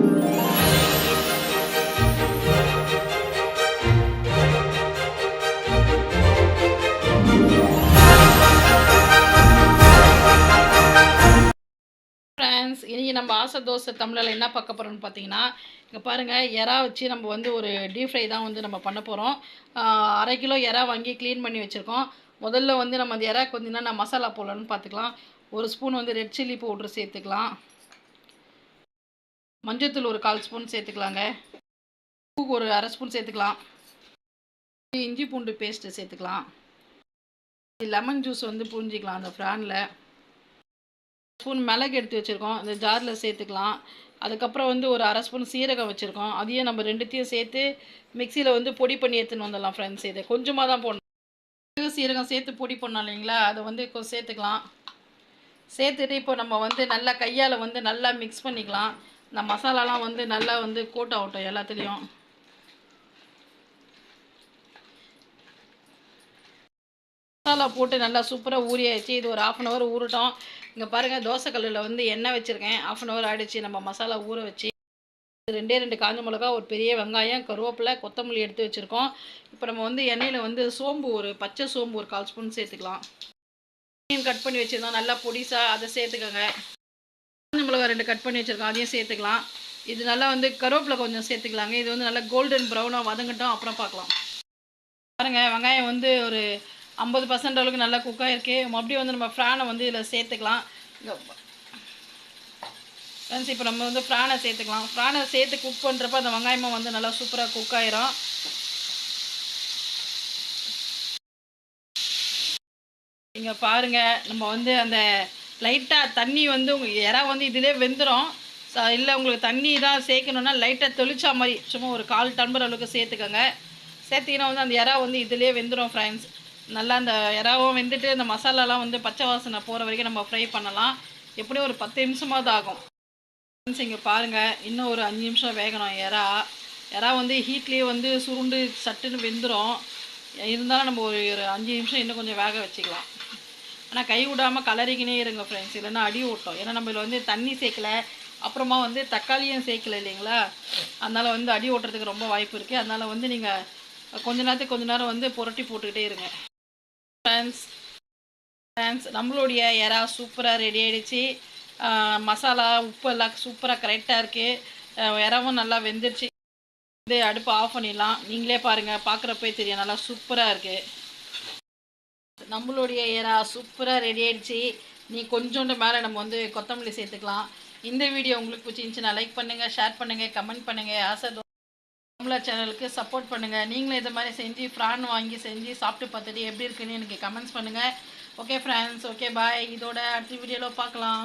Friends, இன்றைக்கி நம்ம ஆசை தோசை தமிழில் என்ன பார்க்க போகிறோம்னு பார்த்தீங்கன்னா, இங்கே பாருங்கள், எறா வச்சு நம்ம வந்து ஒரு டீப் ஃப்ரை தான் வந்து நம்ம பண்ண போகிறோம். 1/2 கிலோ எறா வாங்கி க்ளீன் பண்ணி வச்சுருக்கோம். முதல்ல வந்து நம்ம அந்த எறாக்கு வந்து என்னென்ன மசாலா போடலான்னு பார்த்துக்கலாம். 1 ஸ்பூன் வந்து ரெட் சில்லி பவுட்ரு சேர்த்துக்கலாம். மஞ்சள்தூள் ஒரு 1/4 ஸ்பூன் சேர்த்துக்கலாங்க. உப்பு ஒரு 1/2 ஸ்பூன் சேர்த்துக்கலாம். இஞ்சி பூண்டு பேஸ்ட்டு சேர்த்துக்கலாம். லெமன் ஜூஸ் வந்து புழிஞ்சிக்கலாம் அந்த ஃப்ரானில். ஸ்பூன் மிளகு எடுத்து வச்சுருக்கோம், இந்த ஜாரில் சேர்த்துக்கலாம். அதுக்கப்புறம் வந்து ஒரு 1/2 ஸ்பூன் சீரகம் வச்சுருக்கோம், அதையும் நம்ம 2த்தையும் சேர்த்து மிக்சியில் வந்து பொடி பண்ணி எடுத்துன்னு வந்துடலாம் ஃப்ரெண்ட்ஸ். இதை கொஞ்சமாக தான் போடணும். சீரகம் சேர்த்து பொடி பண்ணோம் இல்லைங்களா, அதை வந்து சேர்த்துக்கலாம். சேர்த்துட்டு இப்போ நம்ம வந்து நல்லா கையால் வந்து நல்லா மிக்ஸ் பண்ணிக்கலாம். இந்த மசாலாலாம் வந்து நல்லா வந்து கோட் ஆகட்டும் எல்லாத்துலேயும். மசாலா போட்டு நல்லா சூப்பராக ஊறியாச்சு. இது ஒரு 1/2 அன் ஹவர் ஊறட்டும். இங்கே பாருங்கள், தோசை கல்லில் வந்து எண்ணெய் வச்சுருக்கேன். 1/2 அன் ஹவர் ஆகிடுச்சு நம்ம மசாலா ஊற வச்சு. 2 காஞ்ச மிளகா, ஒரு பெரிய வெங்காயம், கருவேப்பிலை, கொத்தமல்லி எடுத்து வச்சுருக்கோம். இப்போ நம்ம வந்து எண்ணெயில் வந்து சோம்பு, ஒரு பச்சை சோம்பு ஒரு 1/4 ஸ்பூன் சேர்த்துக்கலாம். மீன் கட் பண்ணி வச்சுருந்தோம் நல்லா பொடிசாக, அதை சேர்த்துக்கோங்க. காஞ்ச மிளகா 2 கட் பண்ணி வச்சுருக்கோம், அதையும் சேர்த்துக்கலாம். இது நல்லா வந்து கருவேப்பிலை கொஞ்சம் சேர்த்துக்கலாங்க. இது வந்து நல்லா கோல்டன் ப்ரௌனாக வதங்கட்டும், அப்புறம் பார்க்கலாம். பாருங்கள், வெங்காயம் வந்து ஒரு 50% அளவுக்கு நல்லா குக் ஆகிருக்கு. மறுபடியும் வந்து நம்ம ஃப்ரானை வந்து இதில் சேர்த்துக்கலாம். ஃப்ரெண்ட்ஸ், இப்போ நம்ம வந்து ஃப்ரானை சேர்த்துக்கலாம். ஃப்ரானை சேர்த்து குக் பண்ணுறப்ப அந்த வெங்காயமும் வந்து நல்லா சூப்பராக குக் ஆகிரும். இங்கே பாருங்கள், நம்ம வந்து அந்த லைட்டாக தண்ணி வந்து உங்கள் இறா வந்து இதிலே வெந்துடும். இல்லை உங்களுக்கு தண்ணி தான் சேர்க்கணுன்னா லைட்டாக தெளிச்சா மாதிரி சும்மா ஒரு 1/4 டம்ளர் அளவுக்கு சேர்த்துக்கோங்க. சேர்த்திங்கன்னா வந்து அந்த இறா வந்து இதிலே வெந்துடும் ஃப்ரெண்ட்ஸ். நல்லா அந்த இறாவும் வெந்துட்டு அந்த மசாலாலாம் வந்து பச்சை வாசனை போகிற வரைக்கும் நம்ம ஃப்ரை பண்ணலாம். எப்படியும் ஒரு 10 நிமிஷமாவது ஆகும். இங்கே பாருங்கள், இன்னும் ஒரு 5 நிமிஷம் வேகணும் இறா வந்து ஹீட்லேயே வந்து சுருண்டு சட்டுன்னு வெந்துடும். இருந்தாலும் நம்ம ஒரு 5 நிமிஷம் இன்னும் கொஞ்சம் வேக வச்சுக்கலாம். ஆனால் கை விடாமல் கலரிக்கினே இருங்க ஃப்ரெண்ட்ஸ், இல்லைன்னா அடி ஓட்டும். ஏன்னா நம்ம இதில் வந்து தண்ணி சேர்க்கலை, அப்புறமா வந்து தக்காளியும் சேர்க்கலை இல்லைங்களா, அதனால் வந்து அடி ஓட்டுறதுக்கு ரொம்ப வாய்ப்பு இருக்குது. அதனால் வந்து நீங்கள் கொஞ்ச நேரம் வந்து புரட்டி போட்டுக்கிட்டே இருங்க ஃப்ரெண்ட்ஸ். நம்மளுடைய இறா சூப்பராக ரெடி ஆகிடுச்சு. மசாலா உப்பு எல்லாம் சூப்பராக கரெக்டாக இருக்குது. இறாவும் நல்லா வெந்துருச்சு. இது அடுப்பு ஆஃப் பண்ணிடலாம். நீங்களே பாருங்கள், பார்க்குறப்பே தெரியும் நல்லா சூப்பராக இருக்குது. நம்மளுடைய இறா சூப்பராக ரெடி ஆகிடுச்சு. நீ கொஞ்சோண்டு மேலே நம்ம வந்து கொத்தமல்லி சேர்த்துக்கலாம். இந்த வீடியோ உங்களுக்கு பிடிச்சிருந்துச்சுன்னா லைக் பண்ணுங்கள், ஷேர் பண்ணுங்கள், கமெண்ட் பண்ணுங்கள். ஆசை தமிழா சேனலுக்கு சப்போர்ட் பண்ணுங்கள். நீங்களும் இது மாதிரி செஞ்சு ஃப்ரான் வாங்கி செஞ்சு சாப்பிட்டு பார்த்துட்டு எப்படி இருக்குன்னு எனக்கு கமெண்ட்ஸ் பண்ணுங்கள். Okay friends, okay bye. இதோட அடுத்த வீடியோவில் பார்க்கலாம்.